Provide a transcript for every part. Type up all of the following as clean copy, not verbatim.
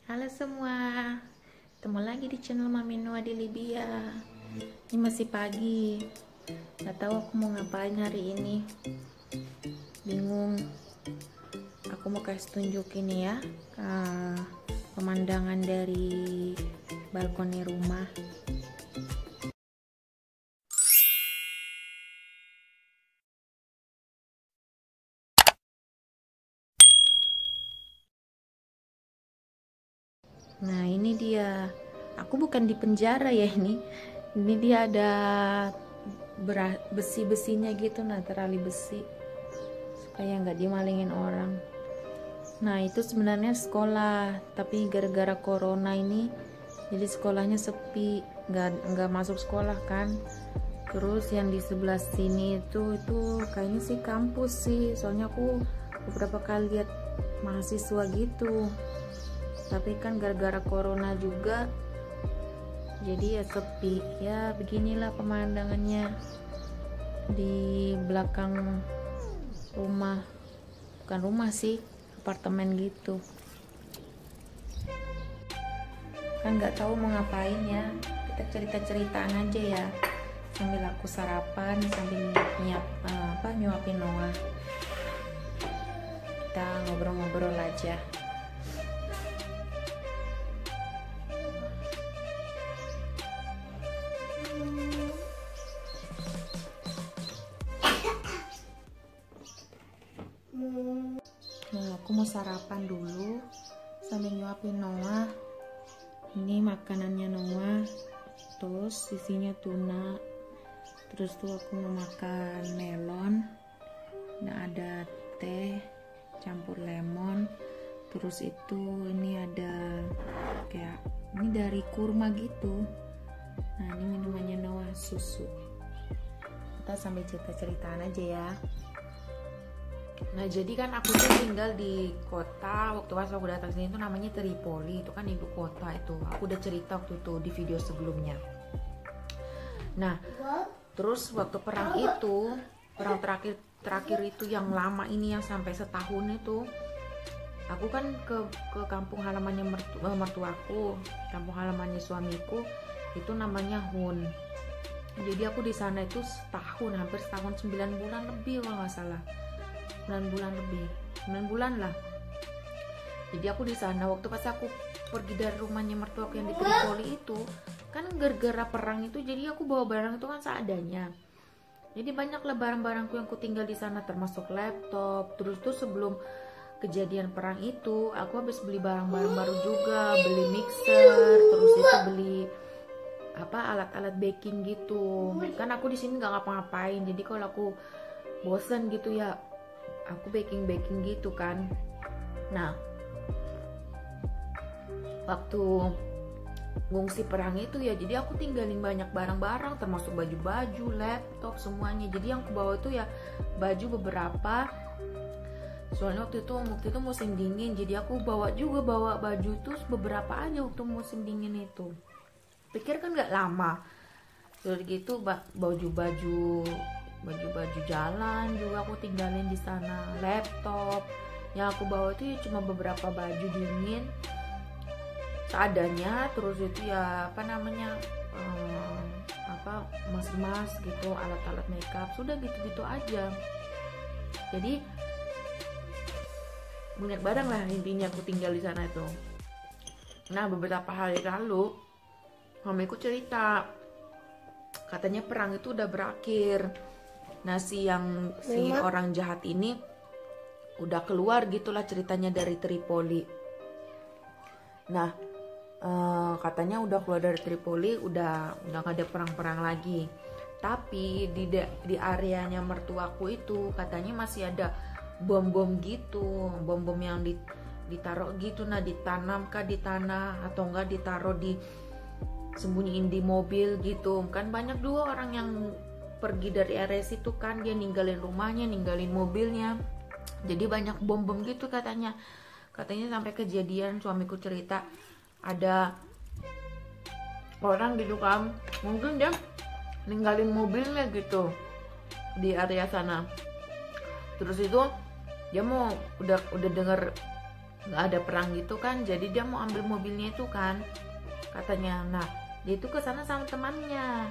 Halo semua, ketemu lagi di channel Mami Noah di Libya. Ini masih pagi, gak tahu aku mau ngapain hari ini. Bingung. Aku mau kasih tunjuk ini ya, pemandangan dari balkoni rumah. Nah ini dia, aku bukan di penjara ya ini dia ada besi-besinya gitu, nah terali besi supaya nggak dimalingin orang. Nah itu sebenarnya sekolah, tapi gara-gara corona ini jadi sekolahnya sepi, nggak masuk sekolah kan. Terus yang di sebelah sini itu kayaknya sih kampus sih, soalnya aku beberapa kali lihat mahasiswa gitu. Tapi kan gara-gara corona juga jadi ya sepi. Ya beginilah pemandangannya di belakang rumah, bukan rumah sih, apartemen gitu. Kan nggak tahu mau ngapain ya, kita cerita-ceritaan aja ya sambil aku sarapan, sambil nyuapin Noah. Kita ngobrol-ngobrol aja. Nah, aku mau sarapan dulu sambil nyuapin Noah. Ini makanannya Noah, terus isinya tuna. Terus tuh aku mau makan melon. Nah, ada teh campur lemon. Terus itu ini ada kayak ini dari kurma gitu. Nah, ini minumannya Noah, susu. Kita sambil cerita-ceritaan aja ya. Nah jadi kan aku tuh tinggal di kota, waktu pas aku datang sini tuh namanya Tripoli, itu kan ibu kota itu. Aku udah cerita waktu itu di video sebelumnya. Nah terus waktu perang terakhir itu yang lama ini, yang sampai setahun itu, aku kan ke kampung halamannya mertuaku, kampung halamannya suamiku itu namanya Hun. Jadi aku di sana itu setahun, hampir setahun, 9 bulan lebih kalau nggak salah. 9 bulan lah. Jadi aku di sana waktu pas aku pergi dari rumahnya mertuaku yang di Tripoli itu, kan gara-gara perang itu jadi aku bawa barang itu kan seadanya. Jadi banyaklah barang-barangku yang ku tinggal di sana, termasuk laptop. Terus tuh sebelum kejadian perang itu aku habis beli barang-barang baru juga, beli mixer, terus itu beli alat-alat baking gitu. Kan aku di sini nggak ngapa-ngapain, jadi kalau aku bosan gitu ya aku baking gitu kan. Nah waktu ngungsi perang itu ya jadi aku tinggalin banyak barang-barang, termasuk baju-baju, laptop, semuanya. Jadi yang aku bawa itu ya baju beberapa, soalnya waktu itu musim dingin, jadi aku bawa baju itu beberapa aja waktu musim dingin itu. Pikir kan nggak lama. Terus gitu baju-baju jalan juga aku tinggalin di sana. Laptop yang aku bawa itu ya cuma beberapa baju dingin seadanya. Terus itu ya emas gitu, alat-alat makeup, sudah gitu-gitu aja. Jadi banyak barang lah intinya aku tinggal di sana itu. Nah beberapa hari lalu mamiku cerita katanya perang itu udah berakhir. Nah si orang jahat ini udah keluar gitulah ceritanya dari Tripoli. Nah katanya udah keluar dari Tripoli, udah gak ada perang-perang lagi. Tapi di areanya mertuaku itu katanya masih ada bom-bom gitu, bom-bom yang ditaruh gitu. Nah ditanam kah di tanah atau enggak ditaruh sembunyiin di mobil gitu. Kan banyak dua orang yang pergi dari area situ kan, dia ninggalin rumahnya, ninggalin mobilnya. Jadi banyak bom-bom gitu katanya sampai kejadian suamiku cerita ada orang gitu kan, mungkin dia ninggalin mobilnya gitu di area sana. Terus itu dia udah denger nggak ada perang gitu kan, jadi dia mau ambil mobilnya itu kan katanya. Nah dia itu ke sana sama temannya.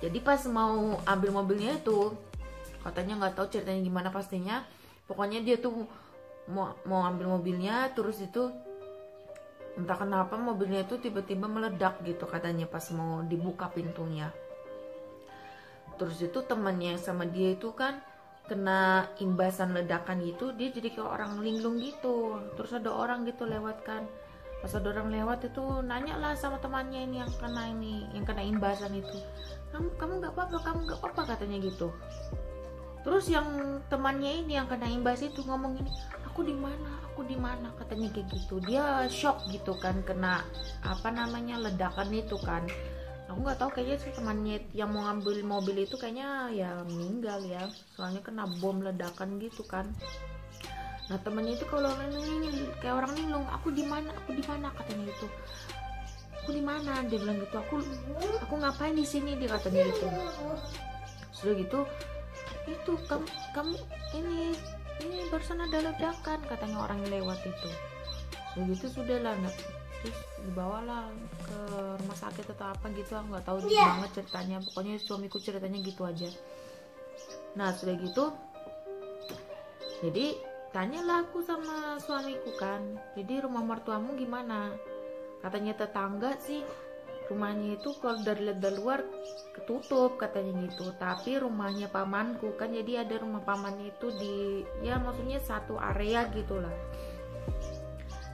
Jadi pas mau ambil mobilnya itu katanya, nggak tahu ceritanya gimana pastinya, pokoknya dia tuh mau ambil mobilnya, terus itu entah kenapa mobilnya itu tiba-tiba meledak gitu katanya pas mau dibuka pintunya. Terus itu temannya sama dia itu kan kena imbasan ledakan gitu, dia jadi kayak orang linglung gitu. Terus ada orang gitu lewat kan, pas ada orang lewat itu nanya lah sama temannya ini yang kena imbasan itu, kamu nggak apa-apa, kamu nggak apa-apa katanya gitu. Terus yang temannya ini yang kena imbas itu ngomong ini, aku di mana katanya kayak gitu. Dia shock gitu kan, kena apa namanya ledakan itu kan. Aku nggak tahu, kayaknya sih temannya yang mau ngambil mobil itu kayaknya ya meninggal ya, soalnya kena bom ledakan gitu kan. Nah temannya itu kalau ini kayak orang linglung, aku di mana katanya gitu. Aku di mana, dia bilang gitu. Aku ngapain di sini, dia katanya gitu. Sudah gitu, itu kamu ini barusan ada ledakan katanya orang yang lewat itu. Begitu sudah lah, terus dibawalah ke rumah sakit atau apa gitu, aku nggak tahu banget ceritanya, pokoknya suamiku ceritanya gitu aja. Nah sudah gitu, jadi tanyalah aku sama suamiku kan, jadi rumah mertuamu gimana? Katanya tetangga sih rumahnya itu kalau dari luar ketutup katanya gitu, tapi rumahnya pamanku kan, jadi ada rumah pamannya itu di, ya maksudnya satu area gitulah,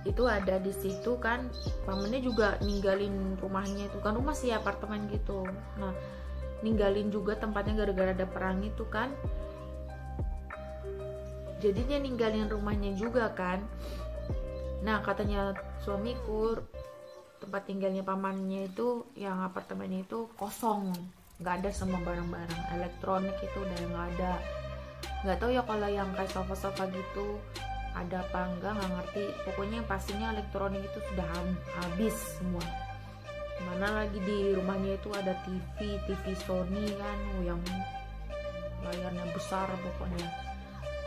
itu ada di situ kan. Pamannya juga ninggalin rumahnya itu kan, rumah sih apartemen gitu. Nah ninggalin juga tempatnya gara-gara ada perang itu kan, jadinya ninggalin rumahnya juga kan. Nah katanya suamiku tempat tinggalnya pamannya itu yang apartemennya itu kosong, nggak ada semua barang-barang elektronik itu udah nggak ada. Nggak tahu ya kalau yang kayak sofa-sofa gitu ada apa enggak, nggak ngerti. Pokoknya pastinya elektronik itu sudah habis semua. Mana lagi di rumahnya itu ada TV Sony kan, yang layarnya besar pokoknya.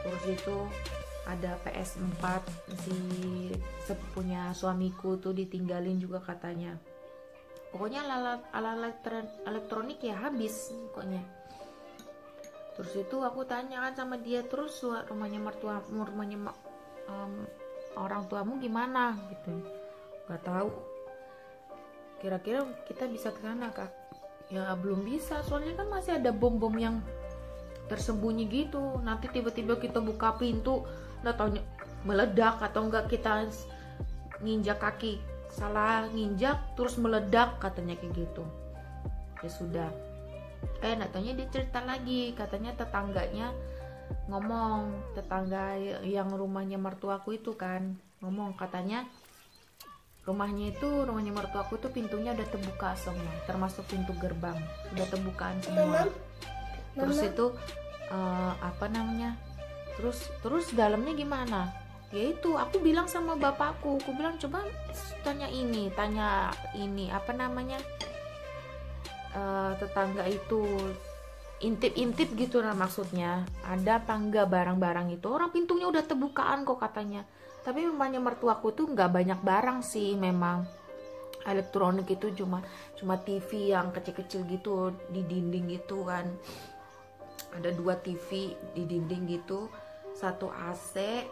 Terus itu ada PS4 si sepupunya suamiku tuh ditinggalin juga katanya. Pokoknya alat elektronik ya habis pokoknya. Terus itu aku tanya kan sama dia, terus rumahnya orang tuamu gimana gitu. Gak tahu. Kira-kira kita bisa ke sana kak? Ya belum bisa, soalnya kan masih ada bom-bom yang tersembunyi gitu. Nanti tiba-tiba kita buka pintu, nggak tahu meledak atau enggak kita nginjak kaki salah nginjak terus meledak katanya kayak gitu. Ya sudah, nggak taunya dia cerita lagi, katanya tetangganya ngomong, tetangga yang rumahnya mertuaku itu kan ngomong, katanya rumahnya mertuaku itu pintunya udah terbuka semua, termasuk pintu gerbang udah terbukaan semua. Terus itu apa namanya, terus dalamnya gimana? Yaitu aku bilang sama bapakku, aku bilang coba tanya ini apa namanya, tetangga itu intip gitu lah, maksudnya ada apa enggak barang-barang itu, orang pintunya udah terbukaan kok katanya. Tapi rumahnya mertuaku tuh nggak banyak barang sih, memang elektronik itu cuma TV yang kecil-kecil gitu di dinding gitu kan, ada 2 TV di dinding gitu, 1 AC,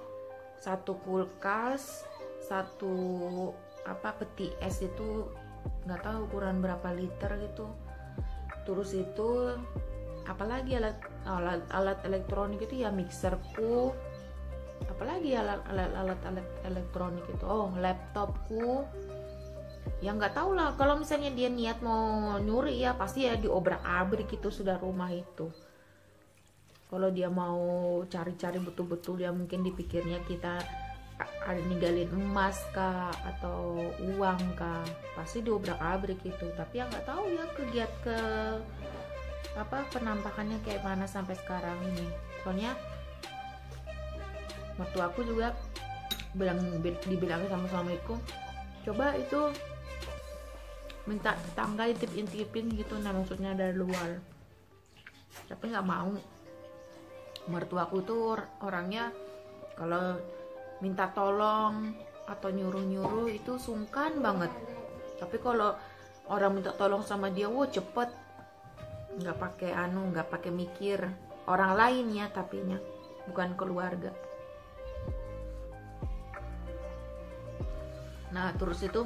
1 kulkas, 1 peti es itu nggak tahu ukuran berapa liter gitu. Terus itu apalagi alat elektronik itu ya, mixerku, apalagi alat elektronik itu, laptopku. Ya nggak tahu lah, kalau misalnya dia niat mau nyuri ya pasti ya diobrak-abrik gitu sudah rumah itu. Kalau dia mau cari-cari betul-betul ya mungkin dipikirnya kita ada ninggalin emas kah atau uang kah, pasti diobrak-abrik itu. Tapi ya nggak tahu ya penampakannya kayak mana sampai sekarang ini. Soalnya mertuaku juga dibilangin sama suamiku, coba itu minta tetangga intip-intipin gitu, nah maksudnya dari luar. Tapi nggak mau. Mertuaku tuh orangnya Kalau minta tolong atau nyuruh-nyuruh itu sungkan banget. Tapi kalau orang minta tolong sama dia, wah cepet, nggak pakai mikir orang lain ya, tapinya bukan keluarga. Nah terus itu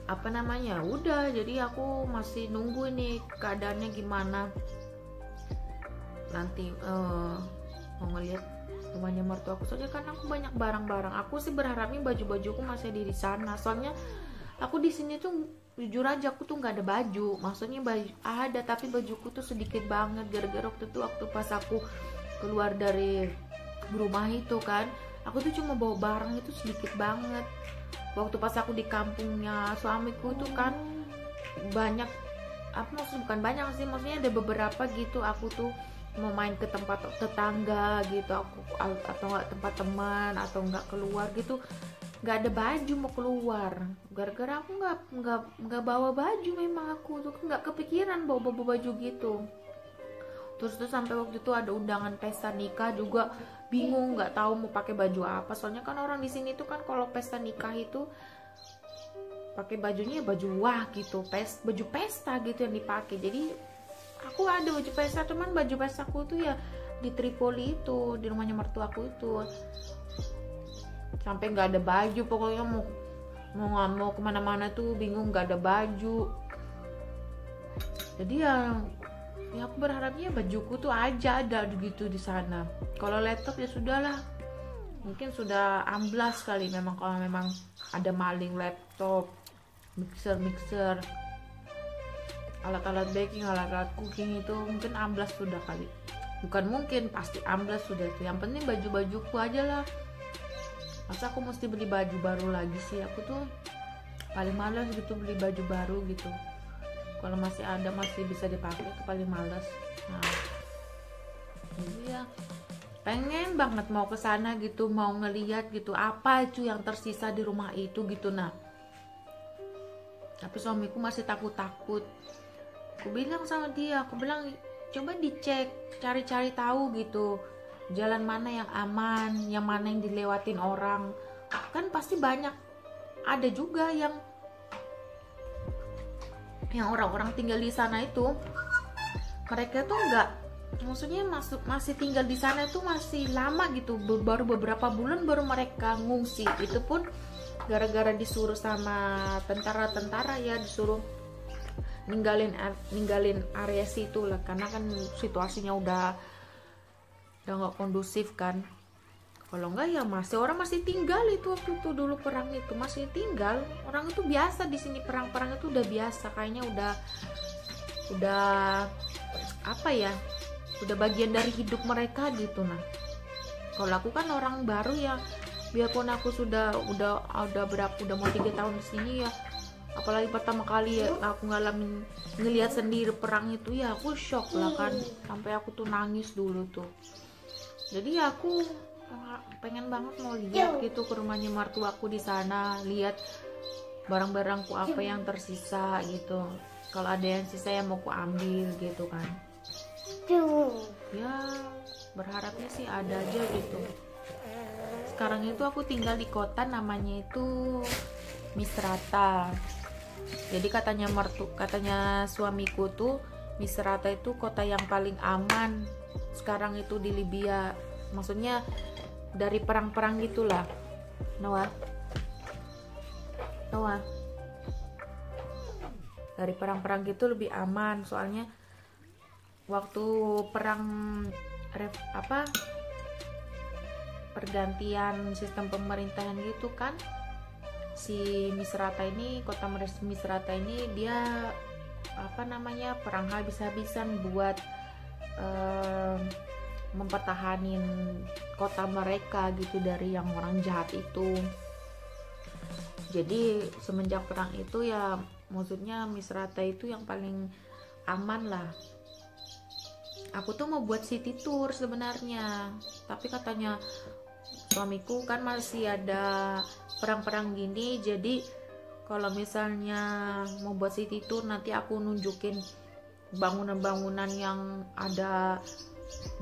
apa namanya, udah, jadi aku masih nunggu ini keadaannya gimana. Nanti mau ngeliat rumahnya mertuaku, soalnya kan aku banyak barang-barang. Aku sih berharapnya baju-bajuku masih di sana, soalnya aku di sini tuh jujur aja aku tuh nggak ada baju. Maksudnya baju ada, tapi bajuku tuh sedikit banget, gara-gara waktu pas aku keluar dari rumah itu kan, aku tuh cuma bawa barang itu sedikit banget. Waktu pas aku di kampungnya suamiku tuh kan banyak, apa maksudnya bukan banyak sih, maksudnya ada beberapa gitu. Aku tuh mau main ke tempat tetangga gitu, atau nggak tempat teman, atau nggak keluar gitu, nggak ada baju mau keluar, gara-gara aku nggak bawa baju. Memang aku tuh nggak kepikiran bawa baju gitu. Terus tuh sampai waktu itu ada undangan pesta nikah juga, bingung nggak tahu mau pakai baju apa. Soalnya kan orang di sini tuh kan kalau pesta nikah itu pakai bajunya baju wah gitu, baju pesta gitu yang dipakai. Jadi aku ada baju pesta, cuman baju pestaku tuh ya di Tripoli itu, di rumahnya mertuaku itu. Sampai nggak ada baju, pokoknya mau kemana-mana tuh bingung, nggak ada baju. Jadi ya aku berharapnya bajuku tuh ada gitu di sana. Kalau laptop ya sudahlah, mungkin sudah amblas kali. Memang kalau memang ada maling laptop, mixer, alat-alat baking, alat-alat cooking itu mungkin amblas sudah kali. Bukan mungkin, pasti amblas sudah itu. Yang penting baju-bajuku aja lah. Masa aku mesti beli baju baru lagi sih? Aku tuh paling malas gitu beli baju baru gitu. Kalau masih ada, masih bisa dipakai, itu paling malas. Nah, jadi ya pengen banget mau ke sana gitu, mau ngeliat gitu apa itu yang tersisa di rumah itu gitu. Nah, tapi suamiku masih takut. Aku bilang sama dia, aku bilang coba dicek, cari-cari tahu gitu, jalan mana yang aman, yang mana yang dilewatin orang. Kan pasti banyak, ada juga yang orang-orang tinggal di sana itu, mereka tuh nggak, maksudnya masih tinggal di sana itu masih lama gitu, baru beberapa bulan baru mereka ngungsi. Itu pun gara-gara disuruh sama tentara ya, disuruh ninggalin area situ lah, karena kan situasinya udah nggak kondusif kan. Kalau enggak ya orang masih tinggal itu. Waktu itu dulu perang itu masih tinggal orang itu, biasa di sini perang itu udah biasa, kayaknya udah apa ya, udah bagian dari hidup mereka gitu. Nah kalau aku kan orang baru ya, biarpun aku udah mau 3 tahun di sini ya, apalagi pertama kali ya aku ngelihat sendiri perang itu ya, aku shock lah kan, sampai aku tuh nangis dulu tuh. Jadi ya aku pengen banget mau lihat gitu ke rumahnya mertuaku di sana, lihat barang-barangku apa yang tersisa gitu. Kalau ada yang sisa yang mau ku ambil gitu kan. Ya berharapnya sih ada aja gitu. Sekarang itu aku tinggal di kota namanya itu Misrata. Jadi katanya suamiku tuh Misrata itu kota yang paling aman sekarang itu di Libya. Maksudnya dari perang-perang gitulah. Noah. Dari perang-perang gitu lebih aman, soalnya waktu perang pergantian sistem pemerintahan gitu kan, si Misrata ini, kota Misrata ini dia perang habis-habisan buat mempertahanin kota mereka gitu dari yang orang jahat itu. Jadi semenjak perang itu ya, maksudnya Misrata itu yang paling aman lah. Aku tuh mau buat city tour sebenarnya, tapi katanya suamiku kan masih ada perang-perang gini, jadi kalau misalnya mau buat city tour nanti aku nunjukin bangunan-bangunan yang ada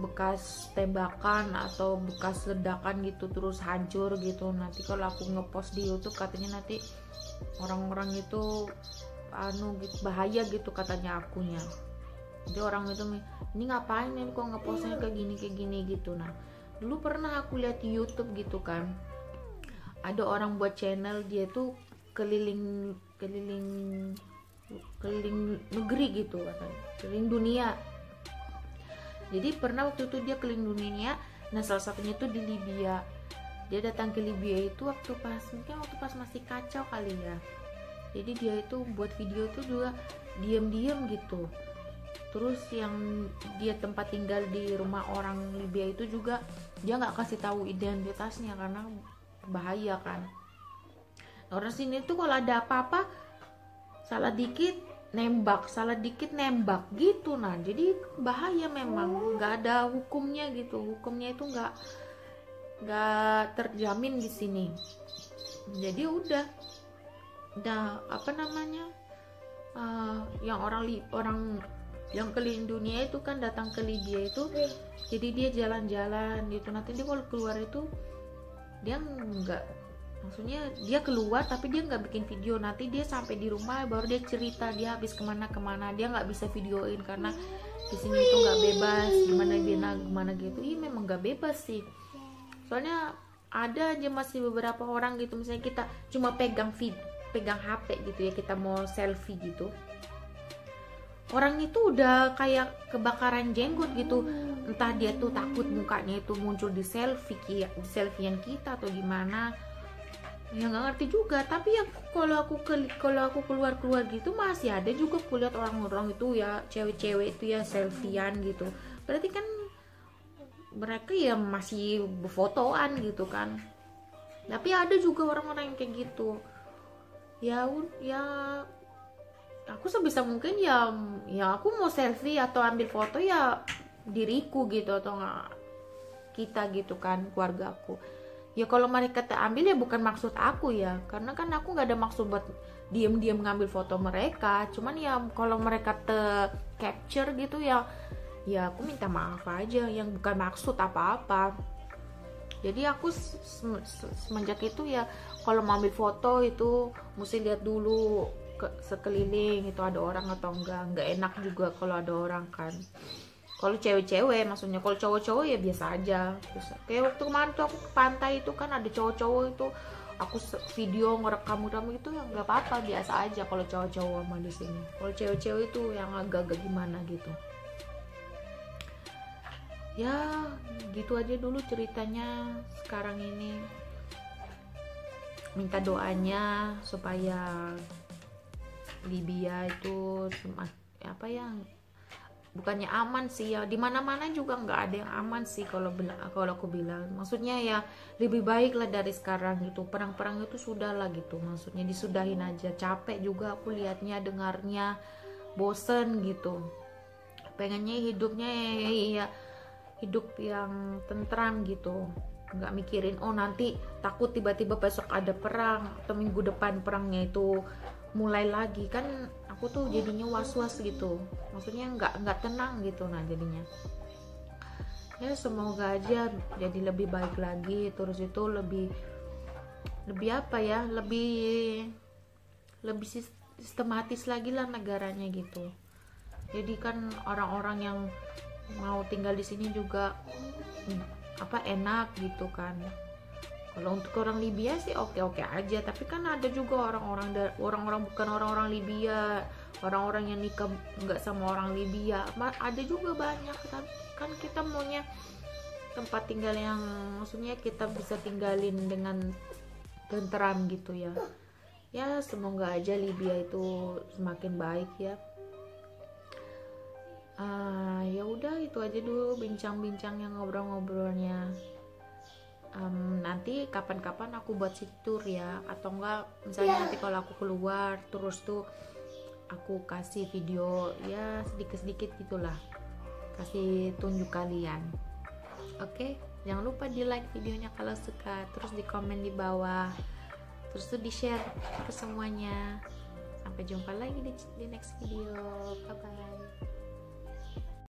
bekas tembakan atau bekas ledakan gitu terus hancur gitu. Nanti kalau aku ngepost di YouTube katanya nanti orang-orang itu gitu, bahaya gitu katanya akunya. Jadi orang itu ini ngapain nih kok ngepostnya kayak gini gitu. Nah dulu pernah aku lihat di YouTube gitu kan, ada orang buat channel, dia tuh keliling negeri gitu katanya, keliling dunia. Jadi pernah waktu itu dia keliling dunia. Nah salah satunya tuh di Libya. Dia datang ke Libya itu mungkin waktu pas masih kacau kali ya. Jadi dia itu buat video itu juga diam-diam gitu. Terus yang dia tempat tinggal di rumah orang Libya itu juga dia nggak kasih tahu identitasnya karena bahaya kan. Orang sini tuh kalau ada apa-apa salah dikit nembak gitu. Nah jadi bahaya memang, nggak ada hukumnya gitu. Hukumnya itu nggak terjamin di sini. Jadi udah apa namanya, yang orang yang keliling dunia itu kan datang ke Libya itu, jadi dia jalan-jalan gitu. Nanti dia kalau keluar itu dia maksudnya dia keluar tapi dia nggak bikin video. Nanti dia sampai di rumah baru dia cerita dia habis kemana. Dia nggak bisa videoin karena di sini itu nggak bebas gimana gitu. Iya memang nggak bebas sih, soalnya ada aja masih beberapa orang gitu, misalnya kita cuma pegang HP gitu ya, kita mau selfie gitu, orang itu udah kayak kebakaran jenggot gitu. Entah dia tuh takut mukanya itu muncul di selfiean kita atau gimana ya, nggak ngerti juga. Tapi ya kalau aku keluar gitu masih ada juga kulihat orang-orang itu ya, cewek-cewek itu ya selfiean gitu. Berarti kan mereka ya masih berfotoan gitu kan. Tapi ada juga orang-orang yang kayak gitu. Ya aku sebisa mungkin ya aku mau selfie atau ambil foto ya diriku gitu, atau nggak kita gitu kan, keluarga aku. Ya kalau mereka ambil ya bukan maksud aku ya, karena kan aku nggak ada maksud buat diam-diam ngambil foto mereka. Cuman ya kalau mereka capture gitu ya aku minta maaf aja, yang bukan maksud apa-apa. Jadi aku semenjak itu ya kalau mau ambil foto itu mesti lihat dulu sekeliling itu ada orang atau enggak enak juga kalau ada orang kan. Kalau cewek-cewek maksudnya, kalau cowok-cowok ya biasa aja. Kayak waktu kemarin tuh aku ke pantai itu kan ada cowok-cowok itu, aku video ngerekam itu ya nggak apa-apa, biasa aja kalau cowok-cowok sama di sini. Kalau cewek-cewek itu yang agak-agak gimana gitu. Ya gitu aja dulu ceritanya. Sekarang ini minta doanya supaya Libya itu apa ya, bukannya aman sih ya, dimana-mana juga nggak ada yang aman sih kalau aku bilang. Maksudnya ya lebih baik lah dari sekarang gitu. Perang-perang itu sudah lah gitu, maksudnya disudahin aja. Capek juga aku lihatnya, dengarnya, bosen gitu. Pengennya hidupnya ya hidup yang tentram gitu, nggak mikirin nanti takut tiba-tiba besok ada perang atau minggu depan perangnya itu mulai lagi. Kan aku tuh jadinya was-was gitu, maksudnya nggak tenang gitu. Nah jadinya ya semoga aja jadi lebih baik lagi, terus itu lebih apa ya, lebih sistematis lagi lah negaranya gitu. Jadi kan orang-orang yang mau tinggal di sini juga enak gitu kan. Kalau untuk orang Libya sih oke aja, tapi kan ada juga orang-orang bukan orang-orang Libya, orang-orang yang nikah nggak sama orang Libya, ada juga banyak kan. Kita maunya tempat tinggal yang maksudnya kita bisa tinggalin dengan tenteram gitu ya. Ya semoga aja Libya itu semakin baik ya. Ya udah itu aja dulu bincang-bincangnya, ngobrol-ngobrolnya. Nanti kapan-kapan aku buat tour ya, atau enggak misalnya nanti kalau aku keluar terus tuh aku kasih video ya sedikit-sedikit gitulah, kasih tunjuk kalian. Oke, jangan lupa di like videonya kalau suka, terus di komen di bawah, terus tuh di share ke semuanya. Sampai jumpa lagi di next video. Bye bye.